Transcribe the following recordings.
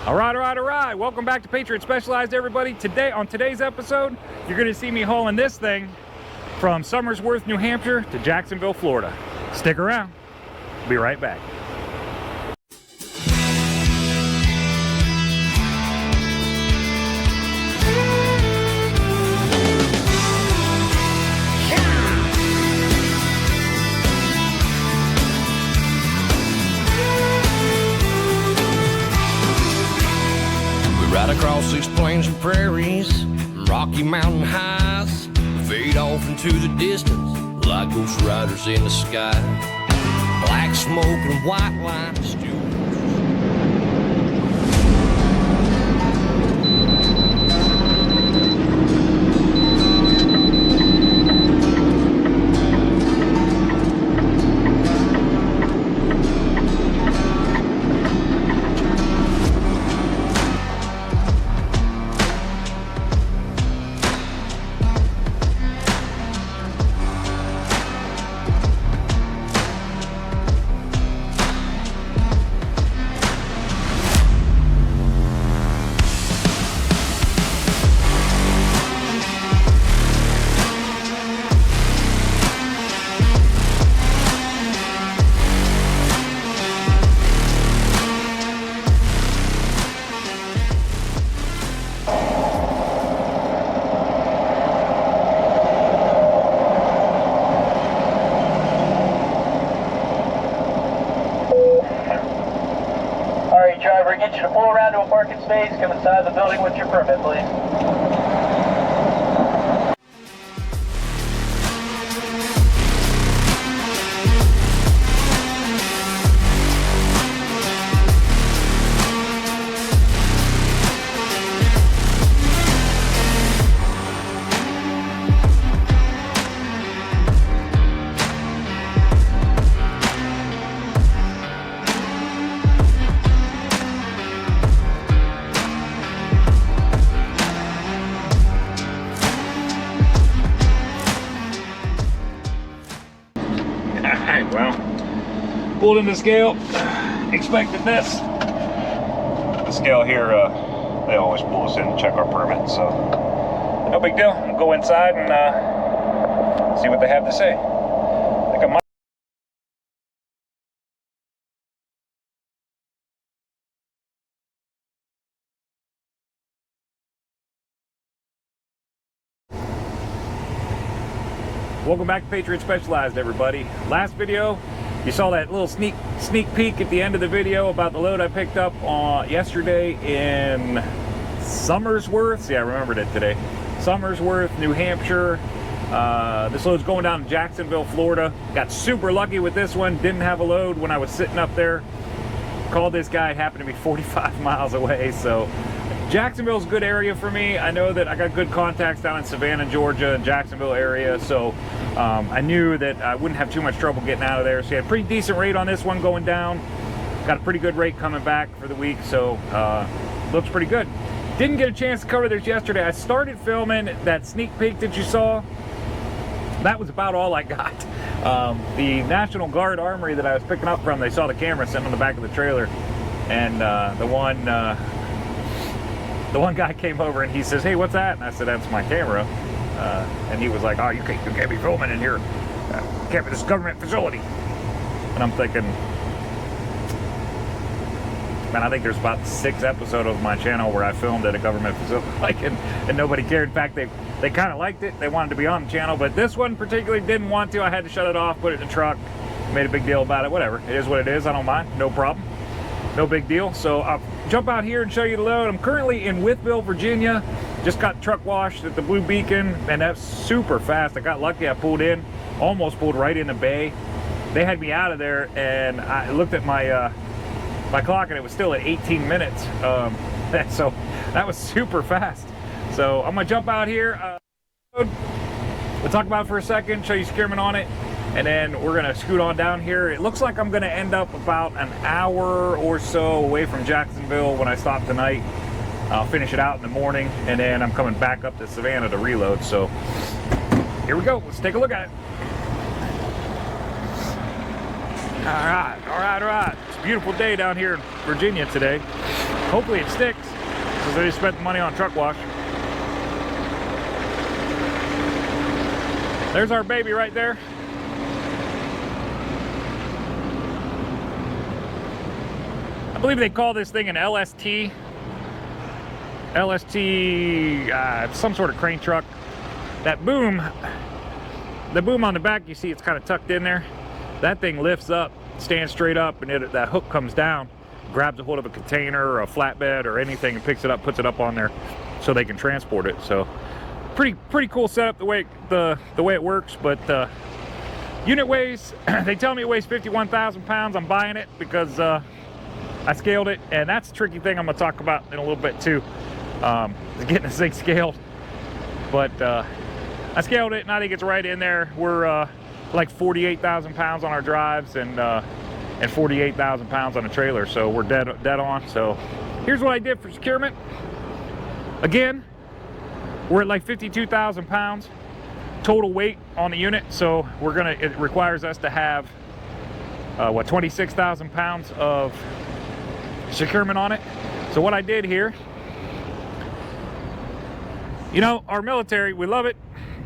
All right. Welcome back to Patriot Specialized, everybody. On today's episode, you're going to see me hauling this thing from Somersworth, New Hampshire to Jacksonville, Florida. Stick around. Be right back. Right across these plains and prairies, Rocky Mountain highs, fade off into the distance like ghost riders in the sky. Black smoke and white line still. Driver, get you to pull around to a parking space, come inside the building with your permit, please. Alright, well, pulled in the scale, expected this. The scale here, they always pull us in and check our permit, so no big deal. I'll go inside and see what they have to say. I think I might. Welcome back to Patriot Specialized, everybody. Last video, you saw that little sneak peek at the end of the video about the load I picked up yesterday in Somersworth. See, I remembered it today. Somersworth, New Hampshire. This load's going down to Jacksonville, Florida. Got super lucky with this one. Didn't have a load when I was sitting up there. Called this guy, happened to be 45 miles away, so Jacksonville's a good area for me. I know that I got good contacts down in Savannah, Georgia, and Jacksonville area, so I knew that I wouldn't have too much trouble getting out of there. So you had a pretty decent rate on this one going down. Got a pretty good rate coming back for the week, so looks pretty good. Didn't get a chance to cover this yesterday. I started filming that sneak peek that you saw. That was about all I got. The National Guard Armory that I was picking up from, they saw the camera sitting on the back of the trailer, and the one guy came over and he says, "Hey, what's that?" And I said, "That's my camera." And he was like, "Oh, you can't be filming in here. Can't be, this government facility." And I'm thinking, man, I think there's about 6 episodes of my channel where I filmed at a government facility, and nobody cared. In fact, they kind of liked it. They wanted to be on the channel, but this one particularly didn't want to. I had to shut it off, put it in the truck, made a big deal about it. Whatever, it is what it is. I don't mind. No problem. No big deal. So I'll jump out here and show you the load. I'm currently in Wytheville, Virginia. Just got truck washed at the Blue Beacon, and that's super fast. I got lucky. I pulled in, almost pulled right in the bay. They had me out of there, and I looked at my my clock, and it was still at 18 minutes. So that was super fast. So I'm gonna jump out here. We'll talk about it for a second, show you Skierman on it, and then we're gonna scoot on down here. It looks like I'm gonna end up about an hour or so away from Jacksonville when I stop tonight. I'll finish it out in the morning, and then I'm coming back up to Savannah to reload. So here we go. Let's take a look at it. All right. It's a beautiful day down here in Virginia today. Hopefully it sticks, because they just spent the money on truck wash. There's our baby right there. I believe they call this thing an LST. It's some sort of crane truck. That boom, the boom on the back, you see it's kind of tucked in there. That thing lifts up, stands straight up, and that hook comes down, grabs a hold of a container or a flatbed or anything and picks it up, puts it up on there so they can transport it. So pretty cool setup the way it works. But unit weighs, they tell me it weighs 51,000 pounds. I'm buying it because I scaled it, and that's a tricky thing I'm gonna talk about in a little bit too, is getting this thing scaled. But I scaled it and I think it's right in there. We're like 48,000 pounds on our drives and 48,000 pounds on the trailer, so we're dead on. So here's what I did for securement. Again, we're at like 52,000 pounds total weight on the unit, so it requires us to have 26,000 pounds of securement on it. So what I did here, you know, our military, we love it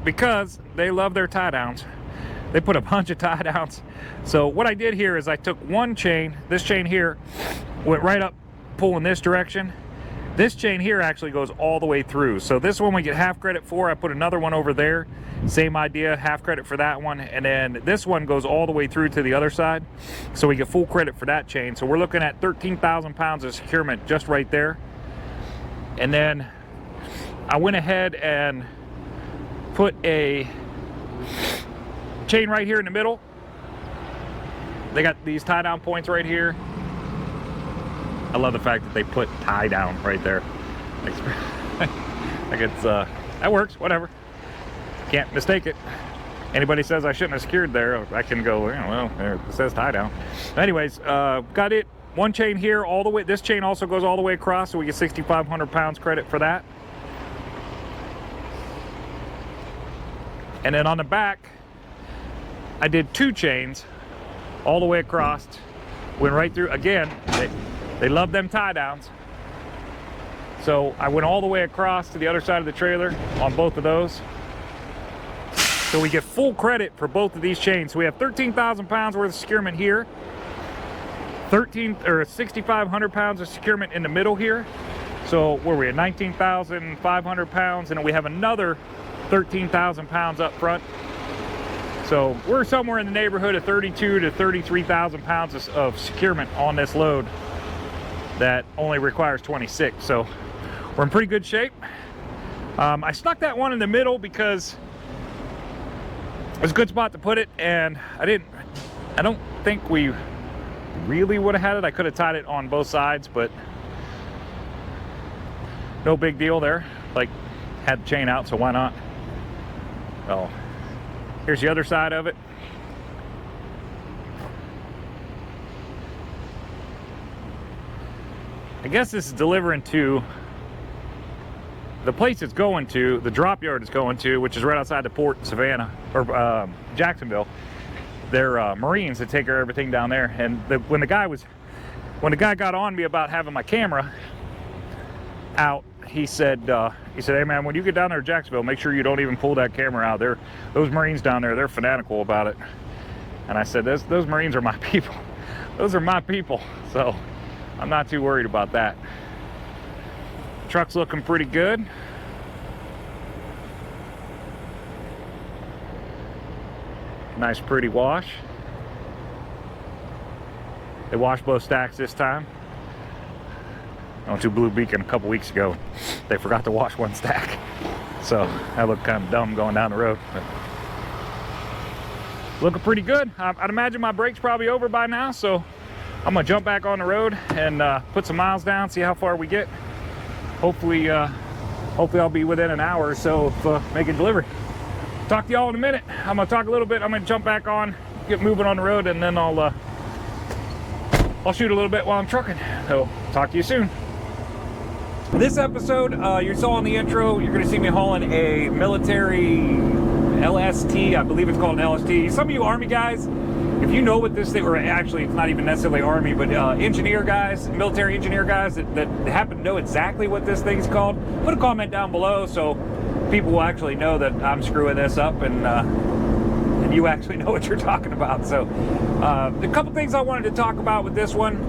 because they love their tie downs. They put a bunch of tie downs. So what I did here is I took one chain, this chain here, went right up, pulling this direction. This chain here actually goes all the way through. So this one we get half credit for. I put another one over there, same idea, half credit for that one. And then this one goes all the way through to the other side. So we get full credit for that chain. So we're looking at 13,000 pounds of securement just right there. And then I went ahead and put a chain right here in the middle. They got these tie down points right here. I love the fact that they put tie down right there. Like it's that works, whatever. Can't mistake it. Anybody says I shouldn't have secured there, I can go, well, it says tie down. Anyways, got it. One chain here all the way. This chain also goes all the way across, so we get 6,500 pounds credit for that. And then on the back, I did two chains all the way across, went right through. Again, they love them tie downs. So I went all the way across to the other side of the trailer on both of those. So we get full credit for both of these chains. So we have 13,000 pounds worth of securement here, 6,500 pounds of securement in the middle here. So where are we at? 19,500 pounds, and then we have another 13,000 pounds up front. So we're somewhere in the neighborhood of 32 to 33,000 pounds of securement on this load that only requires 26. So we're in pretty good shape. I stuck that one in the middle because it was a good spot to put it, and I don't think we really would have had it. I could have tied it on both sides, but no big deal there. Like, had the chain out, so why not? Oh, here's the other side of it. I guess this is delivering to the place it's going to, the drop yard it's going to, which is right outside the port in Savannah, or Jacksonville. They're Marines that take care of everything down there. And when the guy got on me about having my camera out, he said, hey man, when you get down there to Jacksonville, make sure you don't even pull that camera out. Those Marines down there, they're fanatical about it. And I said, those Marines are my people. Those are my people. So I'm not too worried about that. Truck's looking pretty good. Nice pretty wash. They washed both stacks this time. I went to Blue Beacon a couple weeks ago. They forgot to wash one stack. So that looked kind of dumb going down the road. But looking pretty good. I'd imagine my brake's probably over by now, so I'm gonna jump back on the road and put some miles down, see how far we get. Hopefully I'll be within an hour or so of making delivery. Talk to y'all in a minute. I'm gonna talk a little bit. I'm gonna jump back on, get moving on the road, and then I'll shoot a little bit while I'm trucking. So talk to you soon. This episode, you saw in the intro, you're gonna see me hauling a military LST. I believe it's called an LST. Some of you Army guys if you know what this thing, or actually it's not even necessarily Army, but engineer guys, military engineer guys that happen to know exactly what this thing's called, put a comment down below so people will actually know that I'm screwing this up and you actually know what you're talking about. So a couple things I wanted to talk about with this one.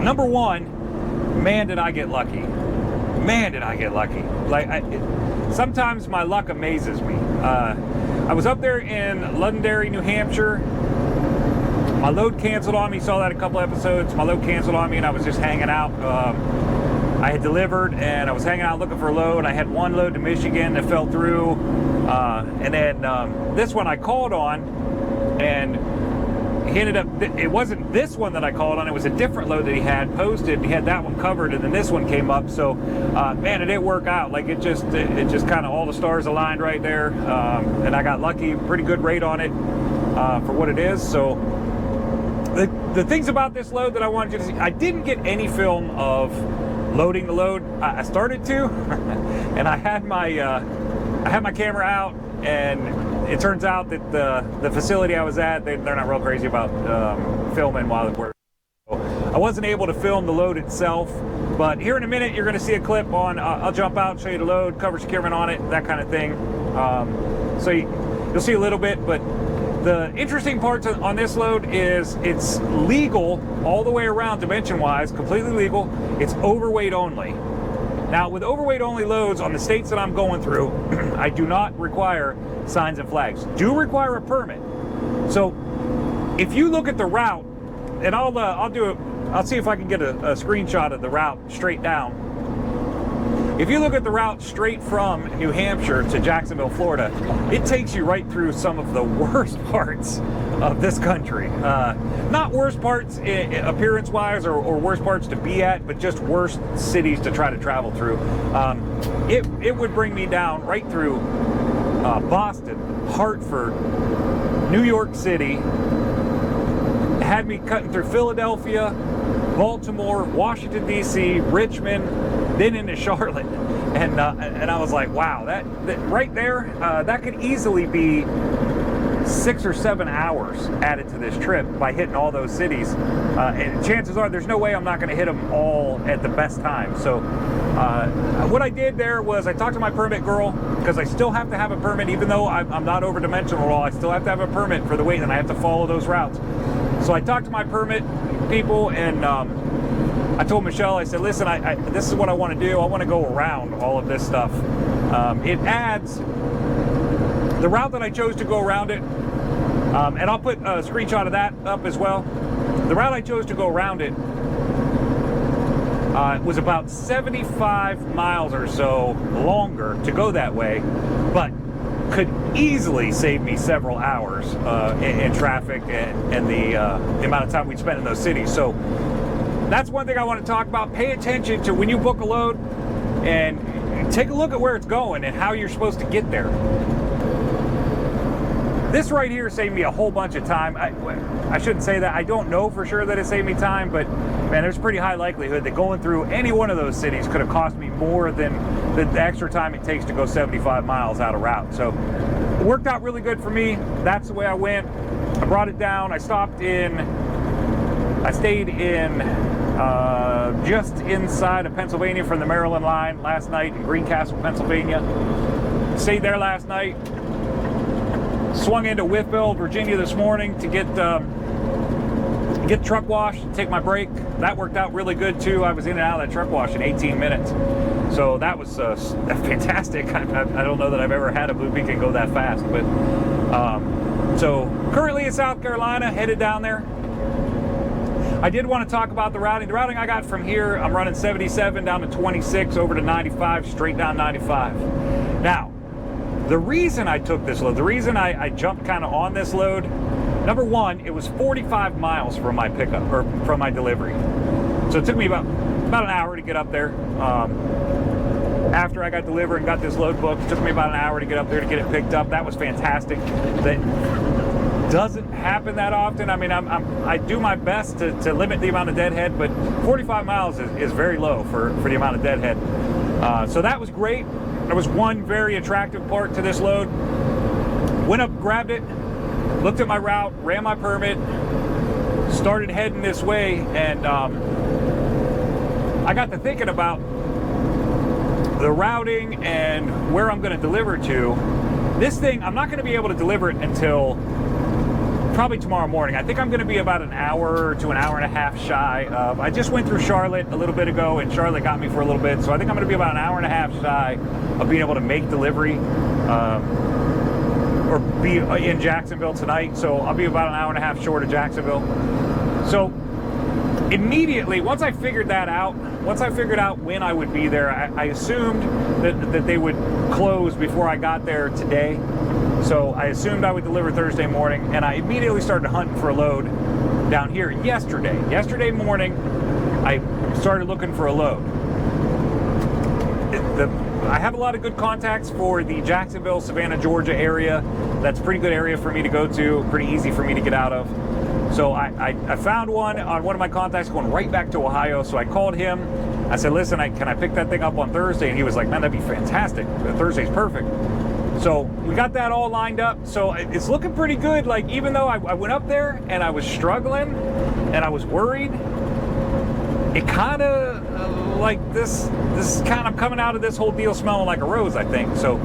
Number one, man, did I get lucky. Man, did I get lucky. Like, sometimes my luck amazes me. I was up there in Londonderry, New Hampshire. My load canceled on me. Saw that a couple episodes. My load canceled on me and I was just hanging out. I had delivered and I was hanging out looking for a load. I had one load to Michigan that fell through. And then this one I called on, and he ended up, it wasn't this one that I called on, it was a different load that he had posted. He had that one covered, and then this one came up. So man, it didn't work out. Like, it just kind of, all the stars aligned right there, and I got lucky. Pretty good rate on it for what it is. So the things about this load that I wanted you to see, I didn't get any film of loading the load. I started to and I had my camera out, and it turns out that the facility I was at, they're not real crazy about filming while it works. I wasn't able to film the load itself, but here in a minute you're going to see a clip on, I'll jump out, show you the load, cover securement on it, that kind of thing. So you'll see a little bit, but the interesting parts on this load is it's legal all the way around dimension-wise, completely legal. It's overweight only. Now, with overweight only loads on the states that I'm going through, I do not require signs and flags. Do require a permit. So if you look at the route, and I'll see if I can get a screenshot of the route straight down. If you look at the route straight from New Hampshire to Jacksonville, Florida, it takes you right through some of the worst parts of this country. Not worst parts appearance-wise or worst parts to be at, but just worst cities to try to travel through. It would bring me down right through Boston, Hartford, New York City. It had me cutting through Philadelphia, Baltimore, Washington, D.C., Richmond, then into Charlotte. And I was like, wow, that right there, that could easily be 6 or 7 hours added to this trip by hitting all those cities. And chances are there's no way I'm not going to hit them all at the best time. So what I did there was I talked to my permit girl, because I still have to have a permit. Even though I'm not over dimensional at all, I still have to have a permit for the weight, and I have to follow those routes. So I talked to my permit people, and I told Michelle, I said, listen, this is what I want to do. I want to go around all of this stuff. It adds the route that I chose to go around it, and I'll put a screenshot of that up as well. The route I chose to go around it was about 75 miles or so longer to go that way, but could easily save me several hours in traffic and the amount of time we'd spend in those cities. So that's one thing I want to talk about. Pay attention to when you book a load, and take a look at where it's going and how you're supposed to get there. This right here saved me a whole bunch of time. I shouldn't say that. I don't know for sure that it saved me time, but man, there's a pretty high likelihood that going through any one of those cities could have cost me more than the extra time it takes to go 75 miles out of route. So it worked out really good for me. That's the way I went. I brought it down. I stayed in just inside of Pennsylvania from the Maryland line last night in Greencastle, Pennsylvania. Stayed there last night. Swung into Whitfield, Virginia this morning to get truck wash, take my break. That worked out really good too. I was in and out of that truck wash in 18 minutes. So that was fantastic. I don't know that I've ever had a Blue Beacon go that fast, but so currently in South Carolina, headed down there. I did want to talk about the routing. The routing I got from here, I'm running 77 down to 26 over to 95, straight down 95. Now, the reason I took this load, the reason I jumped kind of on this load, number one, it was 45 miles from my pickup, or from my delivery. So it took me about an hour to get up there. After I got delivered and got this load booked, it took me about an hour to get up there to get it picked up. That was fantastic. That doesn't happen that often. I mean, I do my best to limit the amount of deadhead, but 45 miles is very low for the amount of deadhead. So that was great. There was one very attractive part to this load. Went up, grabbed it. looked at my route, ran my permit, started heading this way, and I got to thinking about the routing and where I'm going to deliver to. This thing, I'm not going to be able to deliver it until probably tomorrow morning. I think I'm going to be about an hour to an hour and a half shy of. I just went through Charlotte a little bit ago, and Charlotte got me for a little bit, so I think I'm going to be about an hour and a half shy of being able to make delivery or be in Jacksonville tonight. So I'll be about an hour and a half short of Jacksonville. So immediately, once I figured that out, once I figured out when I would be there, I assumed that they would close before I got there today. So I assumed I would deliver Thursday morning, and I immediately started hunting for a load down here yesterday. Yesterday morning, I started looking for a load. I have a lot of good contacts for the Jacksonville, Savannah, Georgia area. That's a pretty good area for me to go to, pretty easy for me to get out of. So I found one on one of my contacts going right back to Ohio. So I called him. I said, listen, can I pick that thing up on Thursday? And he was like, man, that'd be fantastic. Thursday's perfect. So we got that all lined up. So it's looking pretty good. Like, even though I went up there and I was struggling and I was worried, it kind of like this is kind of coming out of this whole deal smelling like a rose, I think. So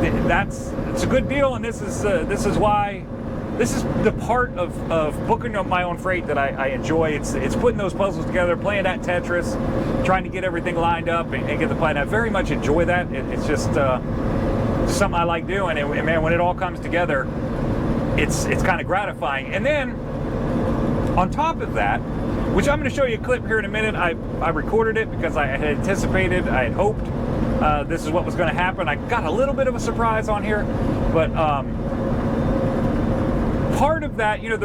it's a good deal, and this is why. This is the part of booking my own freight that I enjoy. It's putting those puzzles together, playing that Tetris, trying to get everything lined up and get the plan. I very much enjoy that. It's just something I like doing. And man, when it all comes together, it's kind of gratifying. And then on top of that, which I'm going to show you a clip here in a minute. I recorded it because I had anticipated, I had hoped this is what was going to happen. I got a little bit of a surprise on here, but part of that, you know,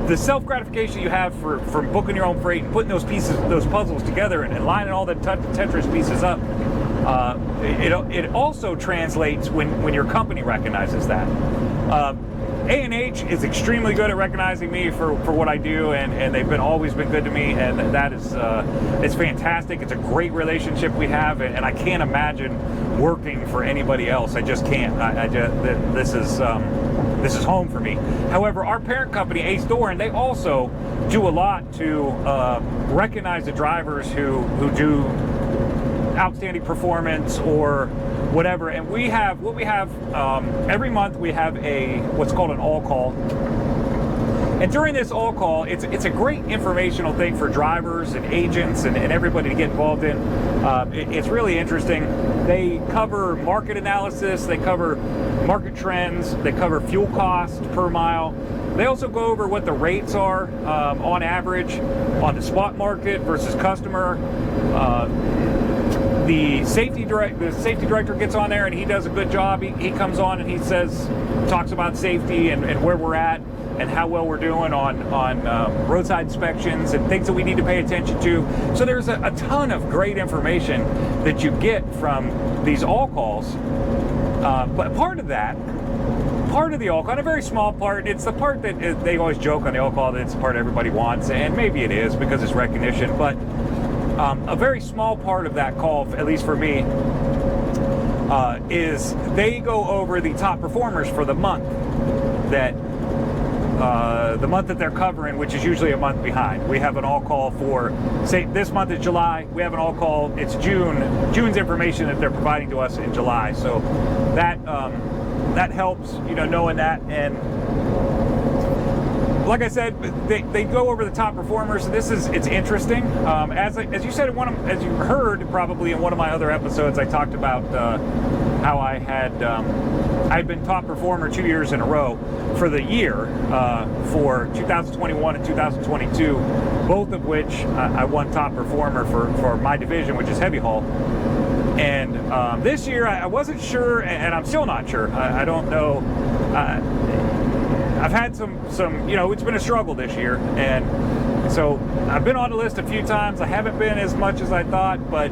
the self-gratification you have from booking your own freight and putting those puzzles together and lining all the Tetris pieces up, it also translates when your company recognizes that. A&H is extremely good at recognizing me for what I do, and they've always been good to me, and that is it's fantastic. It's a great relationship we have, and I can't imagine working for anybody else. I just can't. This is home for me. However, our parent company, Ace Door, and they also do a lot to recognize the drivers who do outstanding performance or whatever. And we have every month we have what's called an all call. And during this all call, it's a great informational thing for drivers and agents and everybody to get involved in. It's really interesting. They cover market analysis, they cover market trends, they cover fuel cost per mile. They also go over what the rates are on average on the spot market versus customer. The safety director gets on there and he does a good job. He comes on and he talks about safety and where we're at and how well we're doing on roadside inspections and things that we need to pay attention to. So there's a ton of great information that you get from these all calls. But part of the all call, and a very small part, it's the part that they always joke on the all call that it's the part everybody wants, and maybe it is because it's recognition, but a very small part of that call, at least for me, is they go over the top performers for the month that they're covering, which is usually a month behind. We have an all call for, say, this month is July. We have an all call. It's June's information that they're providing to us in July. So that helps, knowing that. And like I said, they go over the top performers. It's interesting. As you said, as you heard probably in one of my other episodes, I talked about how I had been top performer 2 years in a row for the year for 2021 and 2022, both of which I won top performer for my division, which is heavy haul. And this year I wasn't sure, and I'm still not sure. I don't know. I've had some, it's been a struggle this year, and so I've been on the list a few times. I haven't been as much as I thought, but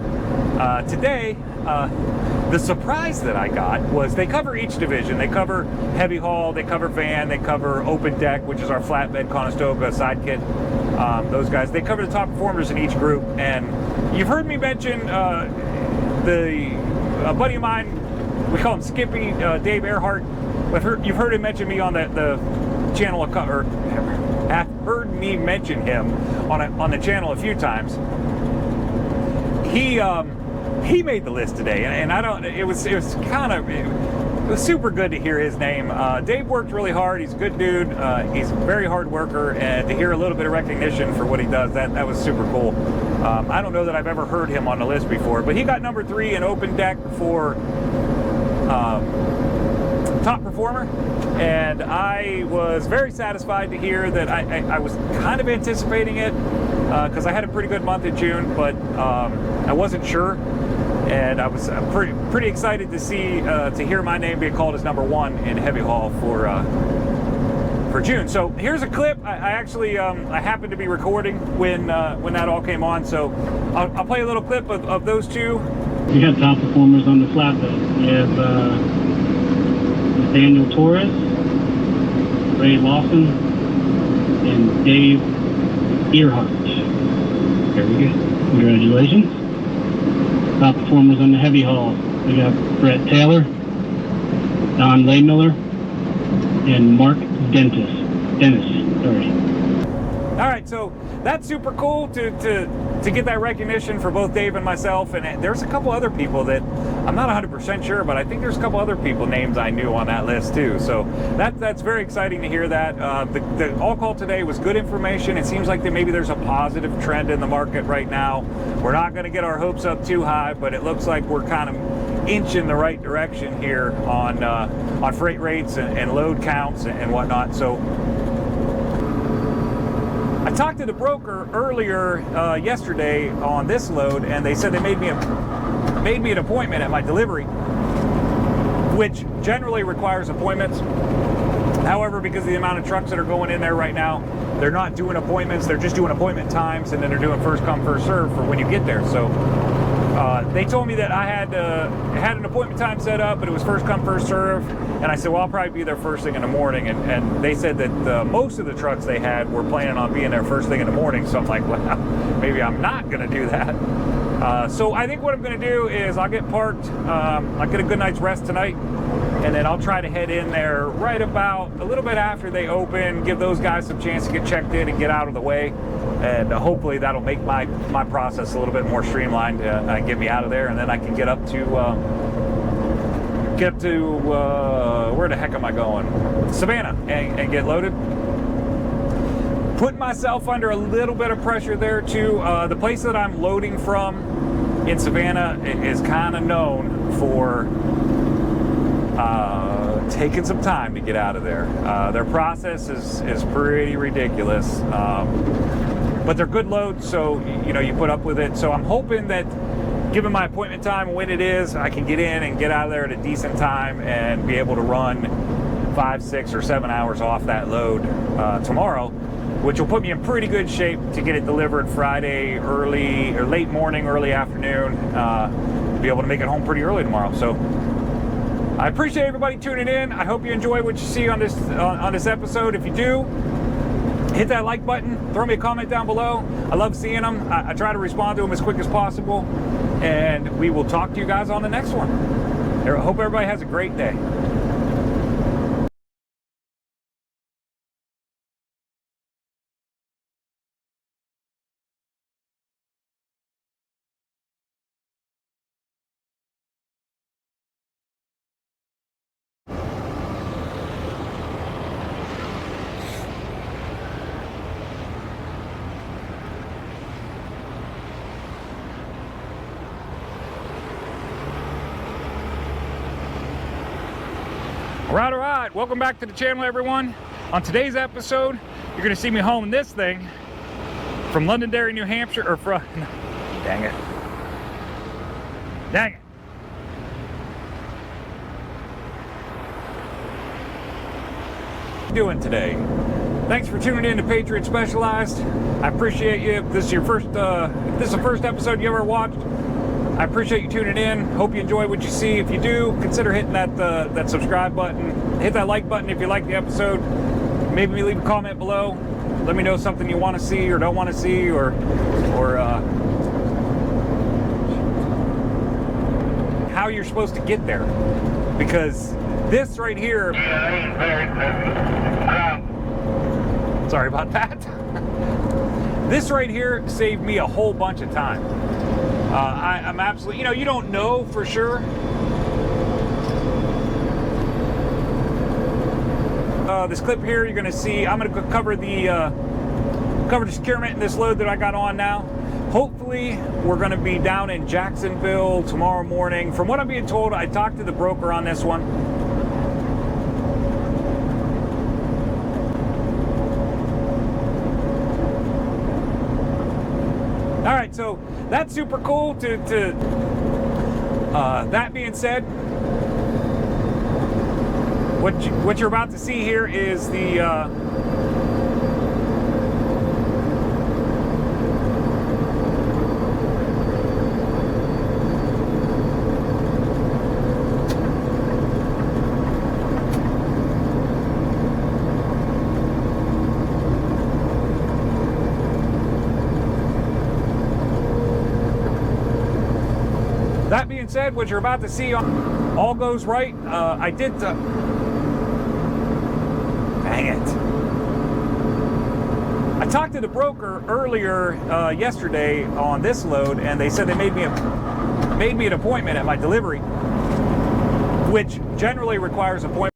today, the surprise that I got was they cover each division. They cover heavy haul, they cover van, they cover open deck, which is our flatbed Conestoga side kit. Those guys, they cover the top performers in each group, and you've heard me mention a buddy of mine, we call him Skippy, Dave Earhart. you've heard him mention me on the channel, or have heard me mention him on the channel a few times. He made the list today, and I don't. It was super good to hear his name. Dave worked really hard. He's a good dude. He's a very hard worker, and to hear a little bit of recognition for what he does, that was super cool. I don't know that I've ever heard him on the list before, but he got number 3 in open deck for top performer, and I was very satisfied to hear that. I was kind of anticipating it because I had a pretty good month in June, but I wasn't sure. And I was pretty excited to see to hear my name being called as number 1 in heavy haul for June. So here's a clip. I actually I happened to be recording when that all came on. So I'll play a little clip of those two. We have top performers on the flatbed. We have Daniel Torres, Ray Lawson, and Dave Earhart. There we go. Congratulations. Top performers on the heavy haul. We got Brett Taylor, Don Laymiller, and Mark Dennis. Sorry. All right, so that's super cool to get that recognition for both Dave and myself. And there's a couple other people that I'm not 100% sure, but I think there's a couple other people names I knew on that list too. So that's very exciting to hear that. The all call today was good information. It seems like maybe there's a positive trend in the market right now. We're not going to get our hopes up too high, but it looks like we're kind of inching the right direction here on freight rates and load counts and whatnot. So I talked to the broker earlier yesterday on this load, and they said they made me an appointment at my delivery, which generally requires appointments. However, because of the amount of trucks that are going in there right now, they're not doing appointments. They're just doing appointment times, and then they're doing first come, first serve for when you get there. So they told me that I had an appointment time set up, but it was first come, first serve. And I said, well, I'll probably be there first thing in the morning. And they said that most of the trucks they had were planning on being there first thing in the morning. So I'm like, well, maybe I'm not going to do that. So I think what I'm going to do is I'll get parked, I'll get a good night's rest tonight, and then I'll try to head in there right about a little bit after they open, give those guys some chance to get checked in and get out of the way. And hopefully that'll make my process a little bit more streamlined and get me out of there, and then I can get up to where the heck am I going? Savannah, and get loaded. Putting myself under a little bit of pressure there too. The place that I'm loading from in Savannah is kind of known for taking some time to get out of there. Their process is pretty ridiculous, but they're good loads, so you put up with it. So I'm hoping that, given my appointment time when it is, I can get in and get out of there at a decent time and be able to run 5, 6, or 7 hours off that load tomorrow, which will put me in pretty good shape to get it delivered Friday early or late morning, early afternoon, be able to make it home pretty early tomorrow. So I appreciate everybody tuning in. I hope you enjoy what you see on this episode. If you do, hit that like button, throw me a comment down below. I love seeing them. I try to respond to them as quick as possible, and we will talk to you guys on the next one. I hope everybody has a great day. All right, welcome back to the channel, everyone. On today's episode, you're gonna see me hauling this thing from Londonderry, New Hampshire, or from, dang it. Doing today. Thanks for tuning in to Patriot Specialized. I appreciate you. If this is your first, if this is the first episode you ever watched, I appreciate you tuning in. Hope you enjoy what you see. If you do, consider hitting that subscribe button. Hit that like button if you like the episode. Maybe leave a comment below. Let me know something you want to see or don't want to see, or how you're supposed to get there. Because This right here. Sorry about that. This right here saved me a whole bunch of time. I'm absolutely, you know, you don't know for sure. This clip here, you're going to see, I'm going to cover the securement in this load that I got on now. Hopefully, we're going to be down in Jacksonville tomorrow morning. From what I'm being told, I talked to the broker on this one. All right, so that's super cool. That being said, what you're about to see here is the that being said, what you're about to see on all goes right. I did. Dang it. I talked to the broker earlier yesterday on this load, and they said they made me an appointment at my delivery, which generally requires appointment.